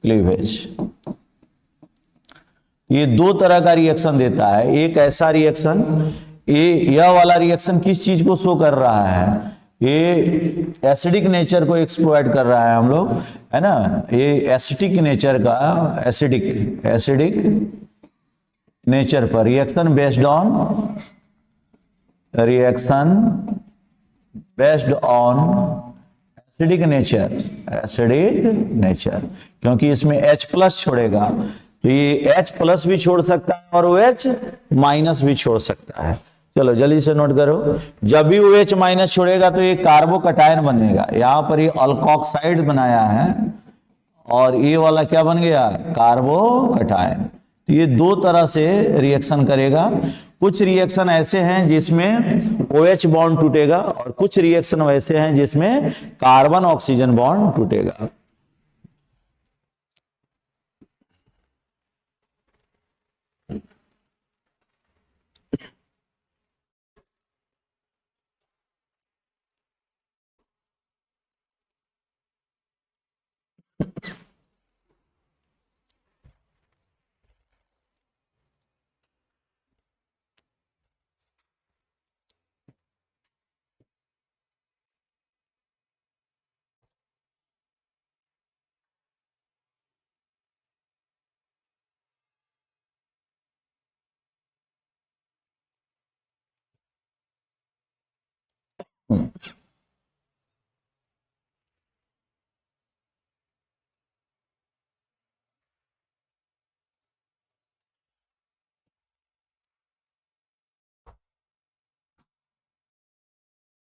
Cleavage. ये दो तरह का रिएक्शन देता है। एक ऐसा रिएक्शन, यह वाला रिएक्शन किस चीज को शो कर रहा है, ये एसिडिक नेचर को एक्सप्लॉइट कर रहा है हम लोग, है ना। ये एसिडिक नेचर का, एसिडिक नेचर पर reaction based on acidic nature, क्योंकि इसमें H प्लस छोड़ेगा तो ये H प्लस भी छोड़ सकता है और OH माइनस भी छोड़ सकता है। चलो जल्दी से नोट करो, जब भी OH माइनस छोड़ेगा तो ये कार्बोकटायन बनेगा। यहां पर ये अल्कोक्साइड बनाया है और ये वाला क्या बन गया, कार्बोकटायन। तो ये दो तरह से रिएक्शन करेगा। कुछ रिएक्शन ऐसे हैं जिसमें OH बॉन्ड टूटेगा और कुछ रिएक्शन वैसे हैं जिसमें कार्बन ऑक्सीजन बॉन्ड टूटेगा।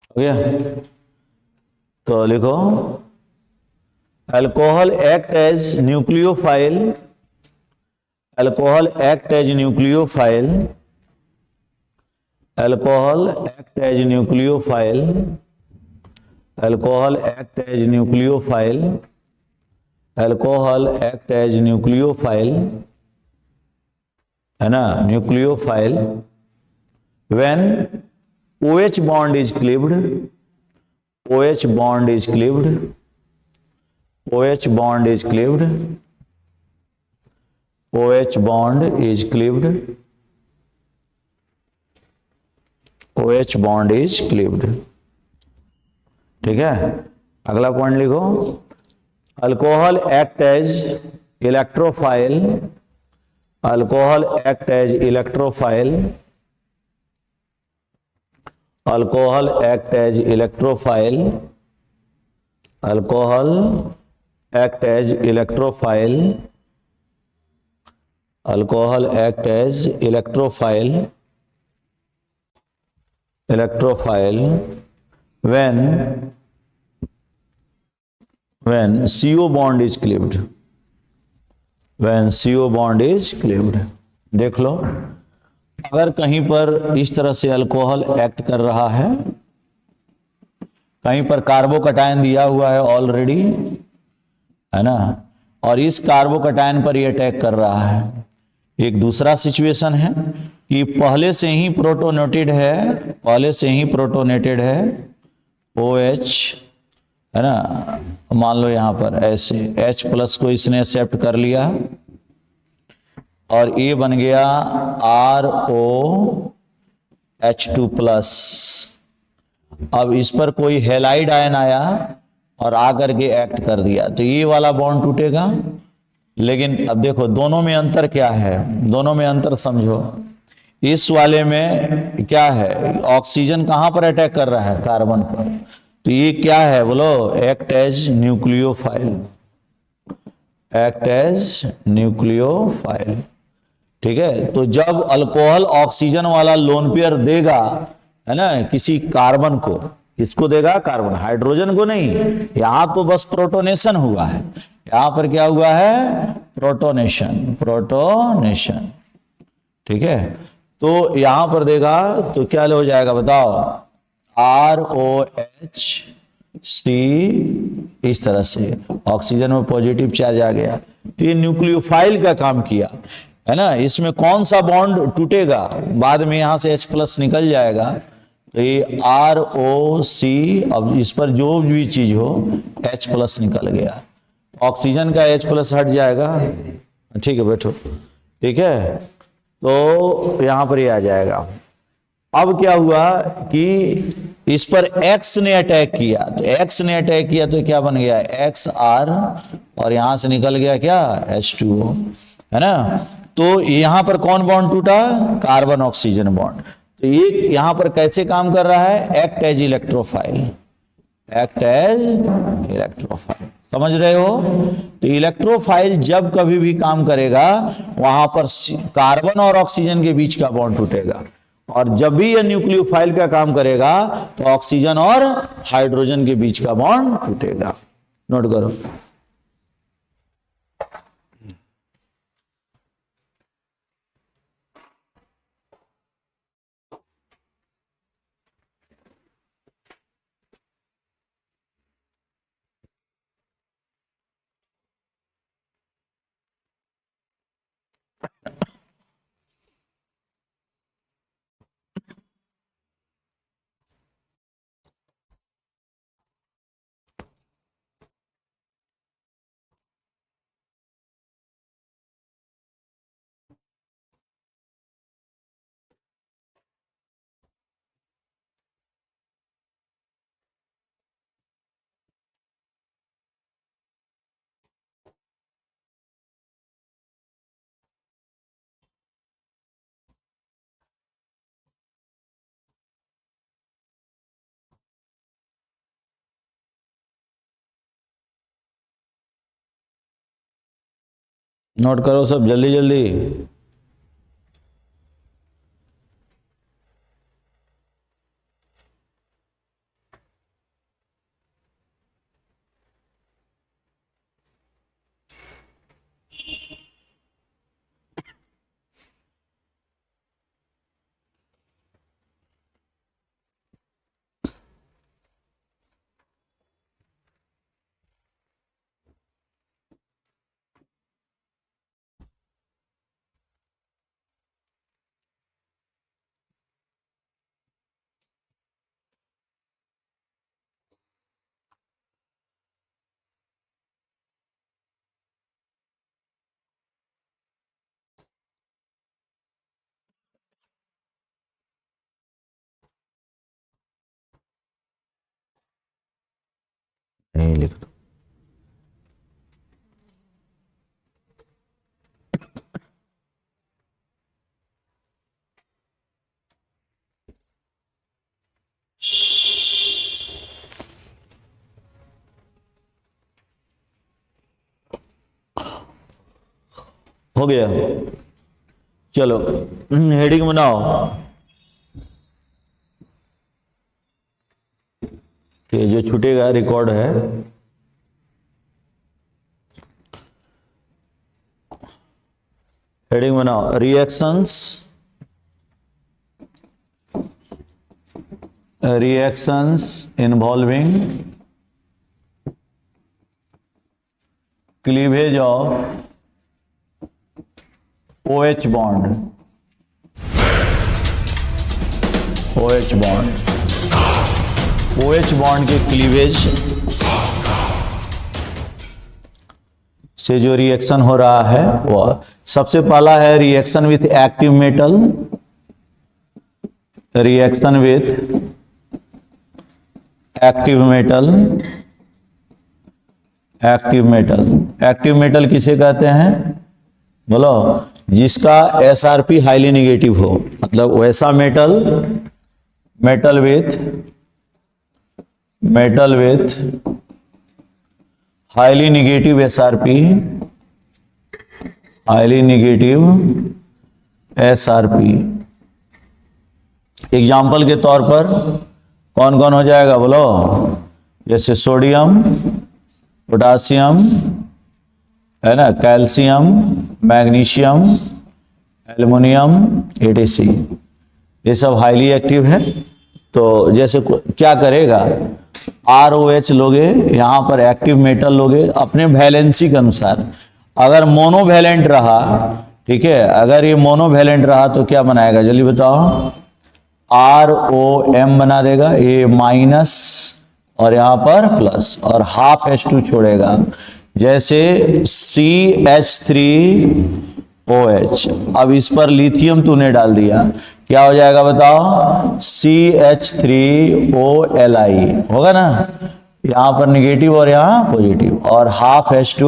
हो गया, तो लिखो alcohol act as nucleophile, alcohol act as nucleophile, alcohol act as nucleophile, alcohol act as nucleophile, alcohol act as nucleophile, है ना, nucleophile when OH bond is cleaved, OH bond is cleaved, OH bond is cleaved, OH bond is cleaved, OH bond is cleaved। ठीक है, अगला point लिखो, alcohol act as electrophile, alcohol act as electrophile, alcohol act as electrophile, alcohol act as electrophile, alcohol act as electrophile, electrophile when CO bond is cleaved, when CO bond is cleaved। देख लो, अगर कहीं पर इस तरह से alcohol act कर रहा है, कहीं पर कार्बोकटायन दिया हुआ है ऑलरेडी, है ना, और इस कार्बोकटायन पर ये अटैक कर रहा है। एक दूसरा सिचुएशन है कि पहले से ही प्रोटोनेटेड है, पहले से ही प्रोटोनेटेड है OH, है ना, मान लो यहां पर ऐसे H प्लस को इसने एक्सेप्ट कर लिया और ये बन गया ROH2 प्लस। अब इस पर कोई हेलाइड आयन आया और आकर के एक्ट कर दिया तो ये वाला बॉन्ड टूटेगा। लेकिन अब देखो दोनों में अंतर क्या है, दोनों में अंतर समझो। इस वाले में क्या है, ऑक्सीजन कहां पर अटैक कर रहा है, कार्बन पर, तो ये क्या है बोलो, act as nucleophile, act as nucleophile. ठीक है, तो जब अल्कोहल ऑक्सीजन वाला लोन पेयर देगा, है ना, किसी कार्बन को, किसको देगा, कार्बन, हाइड्रोजन को नहीं, यहां तो बस प्रोटोनेशन हुआ है, यहां पर क्या हुआ है, प्रोटोनेशन, प्रोटोनेशन। ठीक है, तो यहां पर देगा तो क्या हो जाएगा बताओ, ROH C, इस तरह से ऑक्सीजन में पॉजिटिव चार्ज आ गया, तो ये न्यूक्लियोफाइल का काम किया, है ना। इसमें कौन सा बॉन्ड टूटेगा, बाद में यहां से H प्लस निकल जाएगा, तो ये ROC, अब इस पर जो भी चीज हो H प्लस निकल गया, ऑक्सीजन का H प्लस हट जाएगा, ठीक है बैठो, ठीक है, तो यहां पर ये आ जाएगा। अब क्या हुआ कि इस पर X ने अटैक किया, तो X ने अटैक किया तो क्या बन गया XR, और यहां से निकल गया क्या H2O, है ना। तो यहां पर कौन बॉन्ड टूटा, कार्बन ऑक्सीजन बॉन्ड। तो ये यहां पर कैसे काम कर रहा है, act as electrophile, act as electrophile, समझ रहे हो। तो इलेक्ट्रोफाइल जब कभी भी काम करेगा वहां पर कार्बन और ऑक्सीजन के बीच का बॉन्ड टूटेगा, और जब भी यह न्यूक्लियोफाइल का काम करेगा तो ऑक्सीजन और हाइड्रोजन के बीच का बॉन्ड टूटेगा। नोट करो। नोट करो सब जल्दी जल्दी। नहीं लिख दो। हो गया, चलो हेडिंग बनाओ। ये जो छूटेगा रिकॉर्ड है। हेडिंग बनाओ, reactions, reactions involving cleavage of OH bond, OH bond, OH bond के क्लीवेज से जो रिएक्शन हो रहा है वो सबसे पहला है reaction with active metal, reaction with active metal, active metal, active metal किसे कहते हैं बोलो, जिसका SRP हाईली निगेटिव हो, मतलब वैसा metal, metal with highly negative SRP, highly negative SRP। Example के तौर पर कौन कौन हो जाएगा बोलो, जैसे सोडियम, पोटासियम, है ना, कैल्शियम, मैग्नीशियम, एल्युमिनियम, etc, ये सब हाईली एक्टिव है। तो जैसे क्या करेगा, ROH लोगे, यहां पर एक्टिव मेटल लोगे अपने वैलेंसी के अनुसार। अगर मोनोवैलेंट रहा, ठीक है, अगर ये मोनोवैलेंट रहा तो क्या बनाएगा जल्दी बताओ, ROM बना देगा, ये माइनस और यहां पर प्लस, और हाफ H2 छोड़ेगा। जैसे CH3OH, अब इस पर लिथियम तूने डाल दिया, क्या हो जाएगा बताओ? CH3OLi होगा ना, यहां पर निगेटिव और यहां पॉजिटिव, और हाफ H2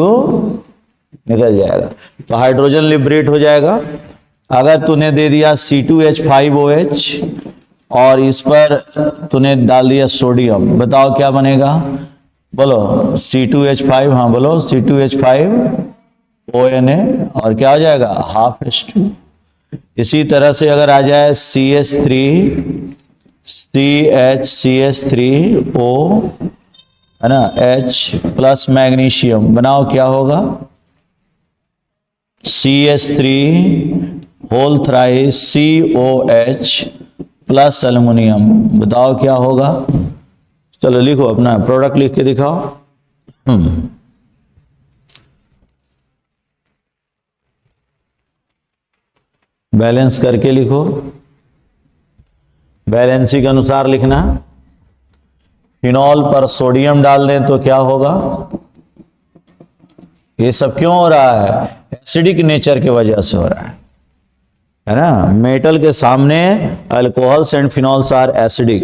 निकल जाएगा, तो हाइड्रोजन लिबरेट हो जाएगा। अगर तूने दे दिया C2H5OH और इस पर तूने डाल दिया सोडियम, बताओ क्या बनेगा? बोलो C2H5, हाँ बोलो C2H5ONa, और क्या हो जाएगा? Half H2। इसी तरह से अगर आ जाए CH3O है ना, H प्लस मैग्नीशियम, बनाओ क्या होगा? CH3 whole thrice COH plus aluminium, बताओ क्या होगा? चलो लिखो, अपना प्रोडक्ट लिख के दिखाओ। बैलेंस करके लिखो, बैलेंसी के अनुसार लिखना। फिनॉल पर सोडियम डाल दें तो क्या होगा? ये सब क्यों हो रहा है? एसिडिक नेचर की वजह से हो रहा है ना। मेटल के सामने alcohols and phenols are acidic,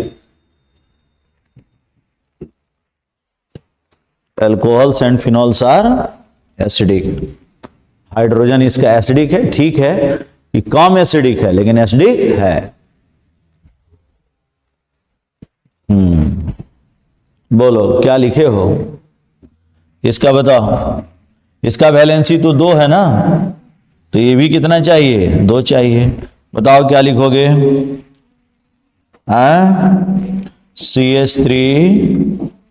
alcohols and phenols are acidic. Hydrogen इसका एसिडिक है, ठीक है कि कम एसिडिक है, लेकिन एसिडिक है। बोलो क्या लिखे हो? इसका बताओ, इसका वैलेंसी तो 2 है ना, तो ये भी कितना चाहिए? 2 चाहिए। बताओ क्या लिखोगे?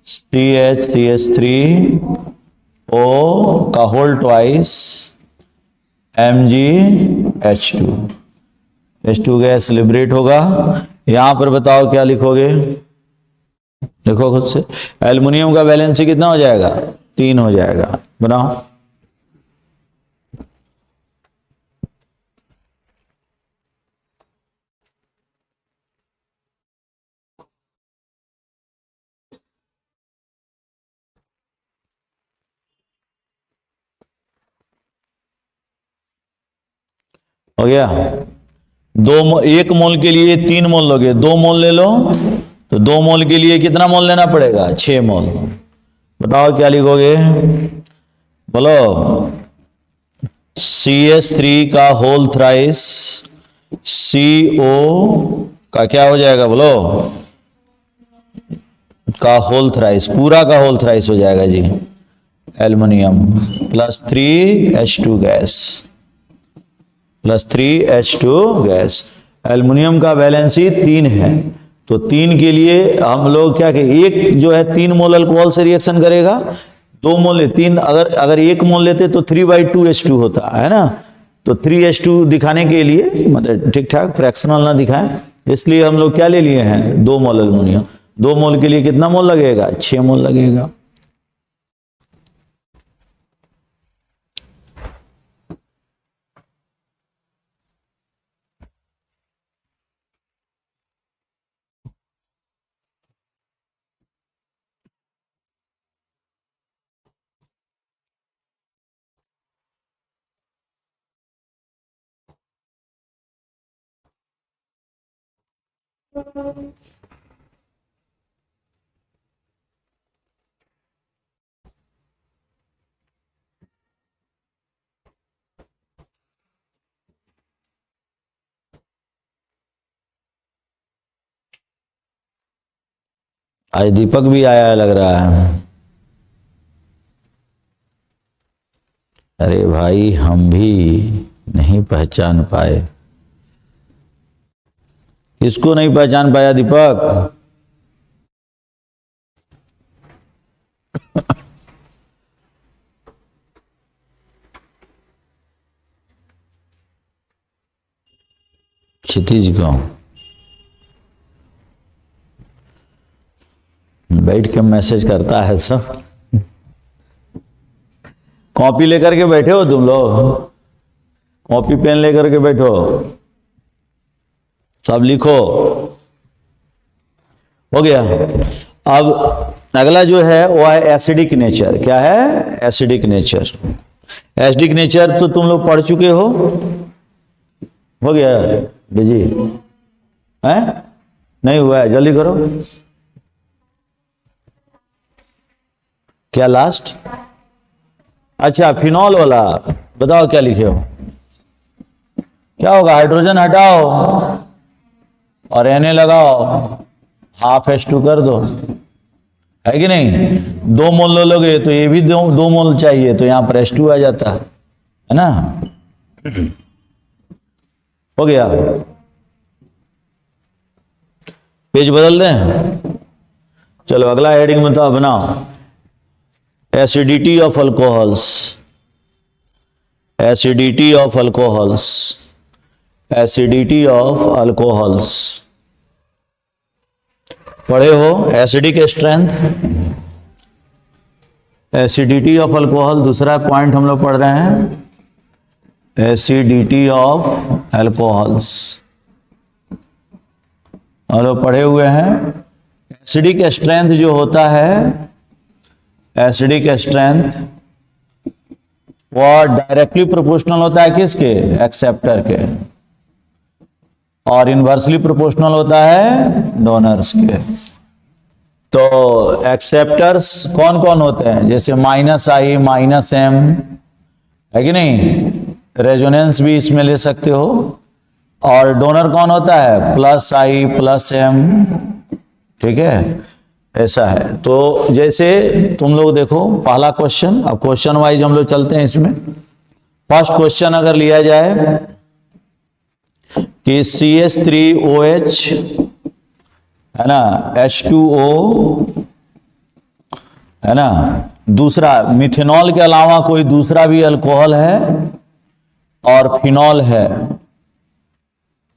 CH3O का whole twice MgH2, H2 gas liberate होगा। यहां पर बताओ क्या लिखोगे? देखो खुद से, एल्युमिनियम का वैलेंसी कितना हो जाएगा? 3 हो जाएगा, बनाओ। हो गया? 1 मोल के लिए 3 मोल लोगे, 2 मोल ले लो, तो 2 मोल के लिए कितना मोल लेना पड़ेगा? 6 मोल। बताओ क्या लिखोगे? बोलो CH3 का होल थ्राइस CO का क्या हो जाएगा? बोलो का होल थ्राइस, पूरा का होल थ्राइस हो जाएगा जी, aluminium plus 3H2 gas, plus 3H2 gas. Aluminium का वैलेंसी 3 है, तो 3 के लिए हम लोग क्या कहें? एक जो है 3 मोल अल्कोहल से रिएक्शन करेगा, 2 मोल 3, अगर 1 मोल लेते तो 3/2H2 होता है ना, तो 3H2 दिखाने के लिए, मतलब ठीक ठाक फ्रैक्शनल ना दिखाएं, इसलिए हम लोग क्या ले लिए हैं? 2 मोल एल्युमिनियम। 2 मोल के लिए कितना मोल लगेगा? 6 मोल लगेगा। आज दीपक भी आया है लग रहा है। अरे भाई हम भी नहीं पहचान पाए। किसको नहीं पहचान पाया दीपक? क्षितिज को बैठ के मैसेज करता है सब। कॉपी लेकर के बैठे हो तुम लोग? कॉपी पेन लेकर के बैठो, सब लिखो। हो गया? अब अगला जो है वो है एसिडिक नेचर। क्या है? Acidic nature. एसिडिक नेचर तो तुम लोग पढ़ चुके हो गया जी? है नहीं हुआ है? जल्दी करो। क्या लास्ट? अच्छा, फिनॉल वाला बताओ क्या लिखे हो? क्या होगा? हाइड्रोजन हटाओ और Na लगाओ, हाफ H2 कर दो, है कि नहीं? 2 मोल लोगे तो ये भी 2 मोल चाहिए, तो यहां पर H2 आ जाता है ना। हो गया। पेज बदल दें? चलो अगला हेडिंग में तो बनाओ, acidity of alcohols. Acidity of alcohols. Acidity of alcohols पढ़े हो? Acidic strength, acidity of alcohol, दूसरा पॉइंट हम लोग पढ़ रहे हैं, एसिडिटी ऑफ अल्कोहल्स हम लोग पढ़े हुए हैं। एसिडिक स्ट्रेंथ जो होता है, एसिडिक स्ट्रेंथ वो डायरेक्टली प्रोपोर्शनल होता है किसके? एक्सेप्टर के, और इनवर्सली प्रोपोर्शनल होता है डोनर्स के। तो एक्सेप्टर्स कौन कौन होते हैं? जैसे -I -M, है कि नहीं? रेजोनेंस भी इसमें ले सकते हो। और डोनर कौन होता है? +I +M, ठीक है, ऐसा है। तो जैसे तुम लोग देखो पहला क्वेश्चन, अब क्वेश्चन वाइज हम लोग चलते हैं इसमें। फर्स्ट क्वेश्चन अगर लिया जाए कि CH3OH है ना, H2O है ना, दूसरा मिथेनॉल के अलावा कोई दूसरा भी अल्कोहल है और फिनॉल है,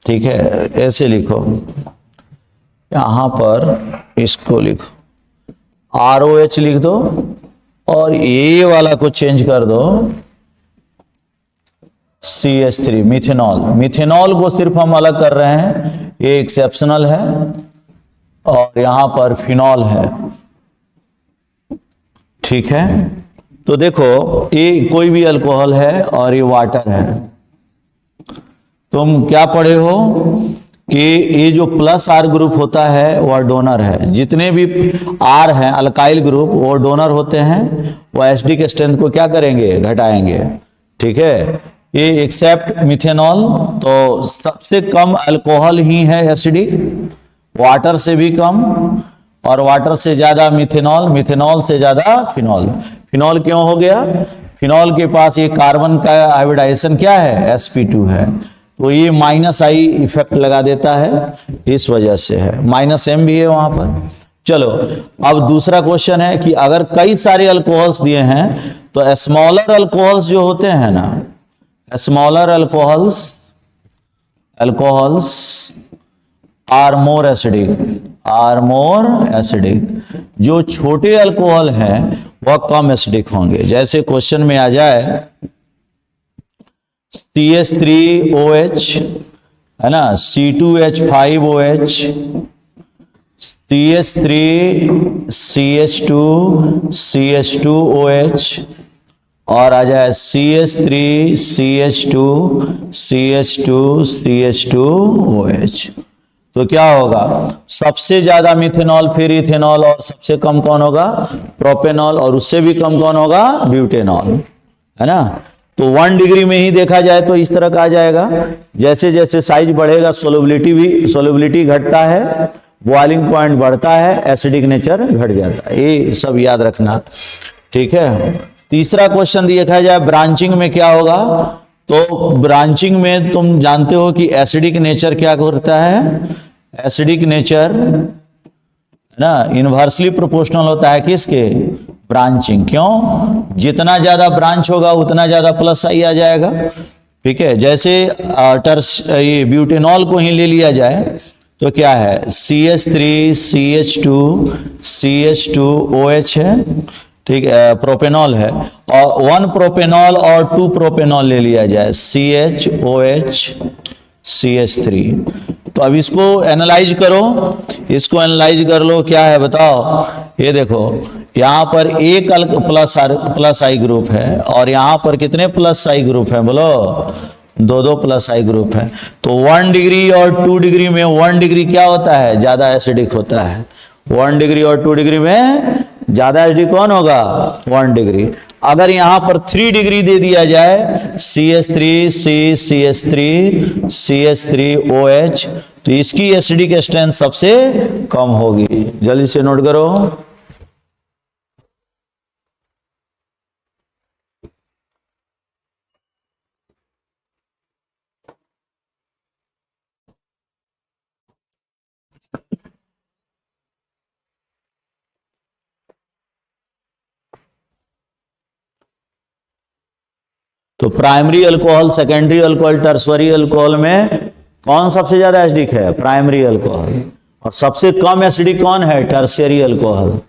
ठीक है, ऐसे लिखो। यहां पर इसको लिखो, ROH लिख दो और ये वाला को चेंज कर दो CH3, मिथेनॉल। मिथेनॉल को सिर्फ हम अलग कर रहे हैं, ये एक्सेप्शनल है, और यहां पर फिनॉल है, ठीक है। तो देखो ये कोई भी अल्कोहल है और ये वाटर है। तुम क्या पढ़े हो कि ये जो +R ग्रुप होता है वह डोनर है। जितने भी R हैं अल्काइल ग्रुप वो डोनर होते हैं, वो एसिडिक स्ट्रेंथ को क्या करेंगे? घटाएंगे, ठीक है। ये एक्सेप्ट मिथेनॉल, तो सबसे कम अल्कोहल ही है एसिडिक, वाटर से भी कम, और वाटर से ज्यादा मिथेनॉल, मिथेनॉल से ज्यादा फिनॉल। फिनॉल क्यों हो गया? फिनॉल के पास ये कार्बन का हाइब्रिडाइजेशन क्या है? sp2 है, तो ये -I इफेक्ट लगा देता है, इस वजह से है। -M भी है वहां पर। चलो अब दूसरा क्वेश्चन है कि अगर कई सारे अल्कोहल्स दिए हैं तो स्मॉलर अल्कोहल्स जो होते हैं ना, smaller alcohols are more acidic, जो छोटे अल्कोहल हैं वह कम एसिडिक होंगे। जैसे क्वेश्चन में आ जाए CH3OH है ना, C2H5OH, CH3 CH2 CH2OH, और आ जाए CH3 CH2 CH2 CH2OH। तो क्या होगा? सबसे ज्यादा मिथेनॉल, फिर इथेनॉल, और सबसे कम कौन होगा? प्रोपेनॉल, और उससे भी कम कौन होगा? ब्यूटेनॉल, है ना। तो 1 डिग्री में ही देखा जाए तो इस तरह का आ जाएगा। जैसे जैसे साइज बढ़ेगा सोलिबिलिटी घटता है, बॉइलिंग पॉइंट बढ़ता है, एसिडिक नेचर घट जाता है। ये सब याद रखना, ठीक है। तीसरा क्वेश्चन देखा जाए ब्रांचिंग में क्या होगा, तो ब्रांचिंग में तुम जानते हो कि एसिडिक नेचर क्या करता है? एसिडिक नेचर ना इनवर्सली प्रोपोर्शनल होता है किसके? ब्रांचिंग। क्यों? जितना ज्यादा ब्रांच होगा उतना ज्यादा +I आ जाएगा, ठीक है। जैसे ये ब्यूटेनॉल को ही ले लिया जाए तो क्या है? CH3 CH2 CH2OH है, ठीक है, प्रोपेनॉल है, और 1 प्रोपेनॉल और 2 प्रोपेनॉल ले लिया जाए, CHOH CH3, तो अब इसको एनालाइज करो, इसको एनालाइज कर लो, क्या है बताओ। ये देखो यहां पर एक प्लस आई ग्रुप है और यहां पर कितने प्लस आई ग्रुप है बोलो, दो प्लस आई ग्रुप है। तो 1 डिग्री और 2 डिग्री में 1 डिग्री क्या होता है, ज्यादा एसिडिक होता है। 1 डिग्री और 2 डिग्री में ज्यादा एसिडिक कौन होगा, 1 डिग्री। अगर यहां पर 3 डिग्री दे दिया जाए, CH3CCH3CH3OH, तो इसकी एसिडिक स्ट्रेंथ सबसे कम होगी। जल्दी से नोट करो। तो primary alcohol, secondary alcohol, tertiary alcohol में कौन सबसे ज्यादा एसिडिक है, प्राइमरी अल्कोहल। और सबसे कम एसिडिक कौन है, टर्शियरी अल्कोहल।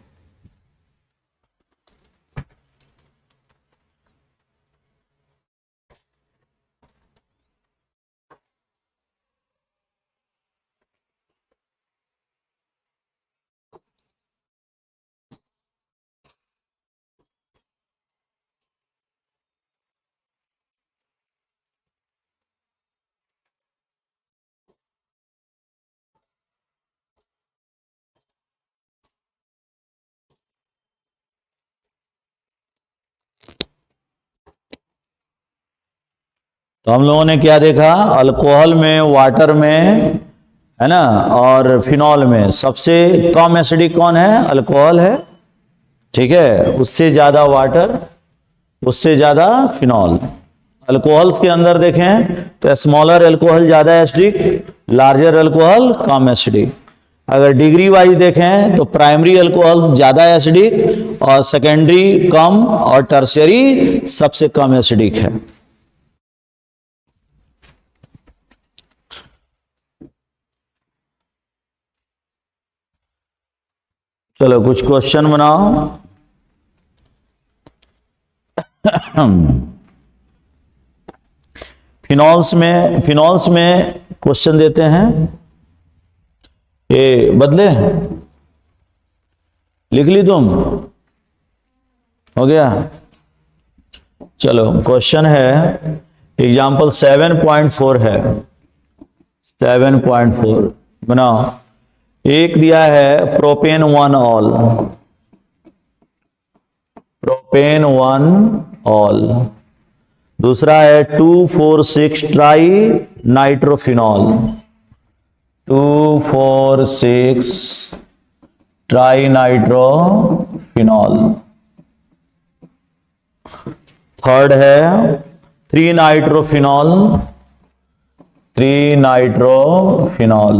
तो हम लोगों ने क्या देखा, अल्कोहल में, वाटर में, है ना, और फिनॉल में सबसे कम एसिडिक कौन है, अल्कोहल है, ठीक है। उससे ज्यादा वाटर, उससे ज्यादा फिनॉल। अल्कोहल के अंदर देखें तो स्मॉलर अल्कोहल ज्यादा एसिडिक, लार्जर अल्कोहल कम एसिडिक। अगर डिग्री वाइज देखें तो प्राइमरी अल्कोहल ज्यादा एसिडिक और सेकेंडरी कम और टर्शियरी सबसे कम एसिडिक है। चलो कुछ क्वेश्चन बनाओ। फिनॉल्स में क्वेश्चन देते हैं, ये बदले लिख ली तुम, हो गया। चलो क्वेश्चन है, एग्जाम्पल 7.4 है, 7.4 बनाओ। एक दिया है प्रोपेन 1 ऑल, प्रोपेन 1 ऑल। दूसरा है 2,4,6 tri nitrophenol, 2,4,6 tri nitrophenol. Third है 3 नाइट्रोफिनॉल, 3 नाइट्रोफिनॉल।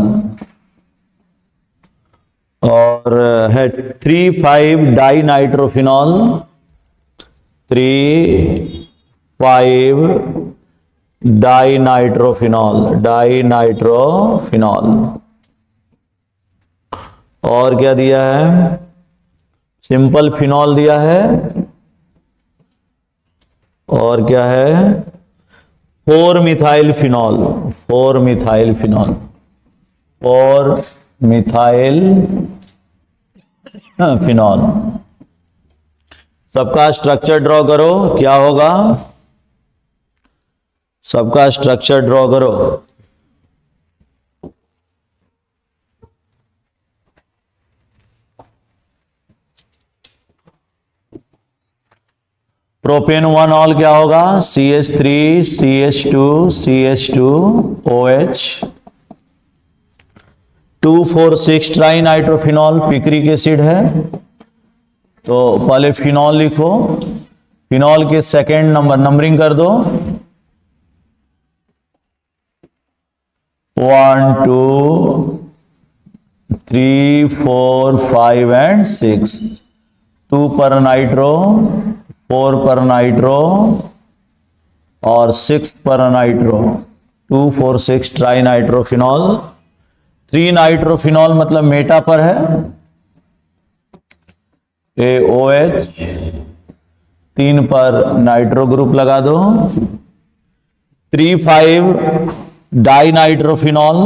और है 3,5 di nitrophenol, 3,5 di nitrophenol, di nitrophenol. और क्या दिया है, सिंपल फिनॉल दिया है। और क्या है, 4 methyl phenol, 4 methyl phenol, 4 methyl phenol. सबका स्ट्रक्चर ड्रॉ करो, क्या होगा, सबका स्ट्रक्चर ड्रॉ करो। प्रोपेन 1 ऑल क्या होगा, CH3 CH2 CH2OH। 2,4,6 tri nitrophenol picric acid है, तो पहले फिनॉल लिखो, फिनॉल के सेकेंड नंबर नंबरिंग कर दो, 1 2 3 4 5 एंड 6। 2 पर नाइट्रो, 4 पर नाइट्रो और 6 पर नाइट्रो, 2,4,6 ट्राई नाइट्रोफिनॉल। 3 नाइट्रोफिनॉल मतलब मेटा पर है, AOH, 3 पर नाइट्रो ग्रुप लगा दो। 3,5 डाई नाइट्रोफिनॉल,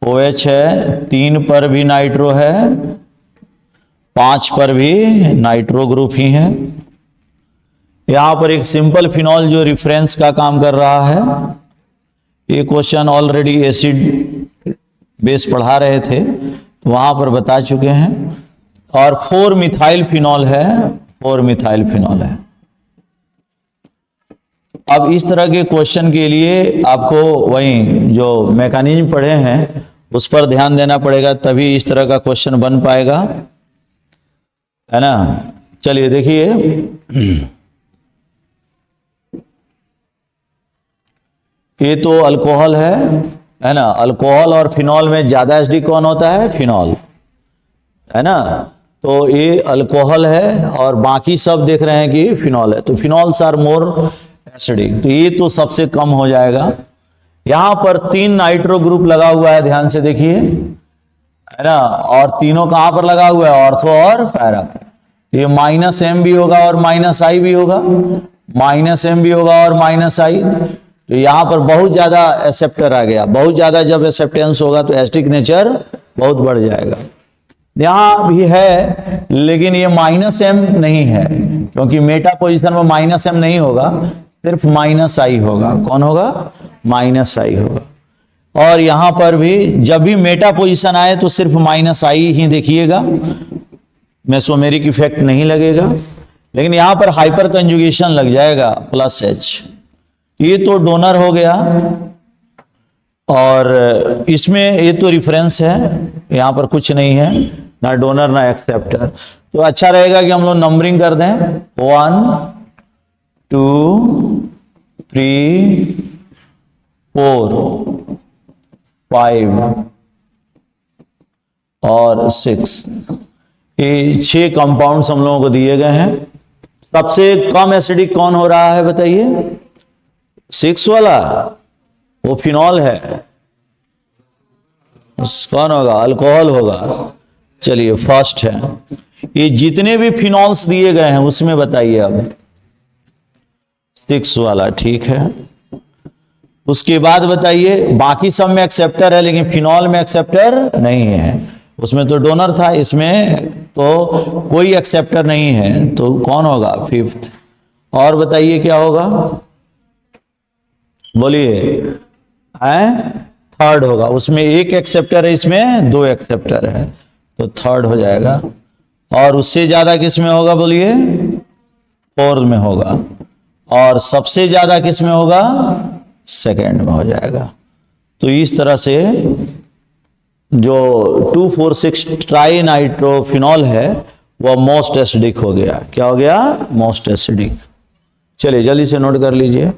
OH है, 3 पर भी नाइट्रो है, 5 पर भी नाइट्रो ग्रुप ही है। यहां पर एक सिंपल फिनॉल जो रेफरेंस का काम कर रहा है। ये क्वेश्चन ऑलरेडी एसिड बेस पढ़ा रहे थे, तो वहां पर बता चुके हैं। और 4 मिथाइल फिनॉल है, 4 मिथाइल फिनॉल है। अब इस तरह के क्वेश्चन के लिए आपको वही जो मैकेनिज्म पढ़े हैं उस पर ध्यान देना पड़ेगा, तभी इस तरह का क्वेश्चन बन पाएगा, है ना। चलिए देखिए, ये तो अल्कोहल है ना। अल्कोहल और फिनॉल में ज्यादा एसिडिक कौन होता है? फिनॉल, है ना। तो ये अल्कोहल है और बाकी सब देख रहे हैं कि फिनॉल है, तो फिनॉल्स आर मोर एसिडिक, तो ये तो सबसे कम हो जाएगा। यहां पर 3 नाइट्रो ग्रुप लगा हुआ है, ध्यान से देखिए, है ना। और तीनों कहां पर लगा हुआ है? ऑर्थो और पैरा पर। ये -M भी होगा और -I भी होगा, -M भी होगा और -I। तो यहां पर बहुत ज्यादा एक्सेप्टर आ गया। बहुत ज्यादा जब एक्सेप्टेंस होगा तो एसिडिक नेचर बहुत बढ़ जाएगा। यहां भी है लेकिन ये -M नहीं है, क्योंकि मेटा पोजीशन में -M नहीं होगा, सिर्फ -I होगा। कौन होगा? -I होगा। और यहां पर भी जब भी मेटा पोजीशन आए तो सिर्फ -I ही देखिएगा, मेसोमेरिक इफेक्ट नहीं लगेगा। लेकिन यहां पर हाइपर कंजुगेशन लग जाएगा, +H। ये तो डोनर हो गया, और इसमें ये तो रिफरेंस है, यहां पर कुछ नहीं है, ना डोनर ना एक्सेप्टर। तो अच्छा रहेगा कि हम लोग नंबरिंग कर दें, 1 2 3 4 5 और 6। ये 6 कंपाउंड्स हम लोगों को दिए गए हैं। सबसे कम एसिडिक कौन हो रहा है बताइए? 6 वाला, वो फिनॉल है। कौन होगा? अल्कोहल होगा। चलिए, फर्स्ट है। ये जितने भी फिनॉल्स दिए गए हैं उसमें बताइए अब 6 वाला, ठीक है। उसके बाद बताइए, बाकी सब में एक्सेप्टर है लेकिन फिनॉल में एक्सेप्टर नहीं है। उसमें तो डोनर था, इसमें तो कोई एक्सेप्टर नहीं है, तो कौन होगा? 5th। और बताइए क्या होगा, बोलिए। 3rd होगा। उसमें 1 एक्सेप्टर है, इसमें 2 एक्सेप्टर है, तो 3rd हो जाएगा। और उससे ज्यादा किस में होगा बोलिए? 4th में होगा। और सबसे ज्यादा किस में होगा? 2nd में हो जाएगा। तो इस तरह से जो 2,4,6 ट्राई नाइट्रोफिनॉल है वह मोस्ट एसिडिक हो गया। क्या हो गया? Most acidic. चलिए जल्दी से नोट कर लीजिए।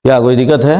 क्या कोई दिक्कत है?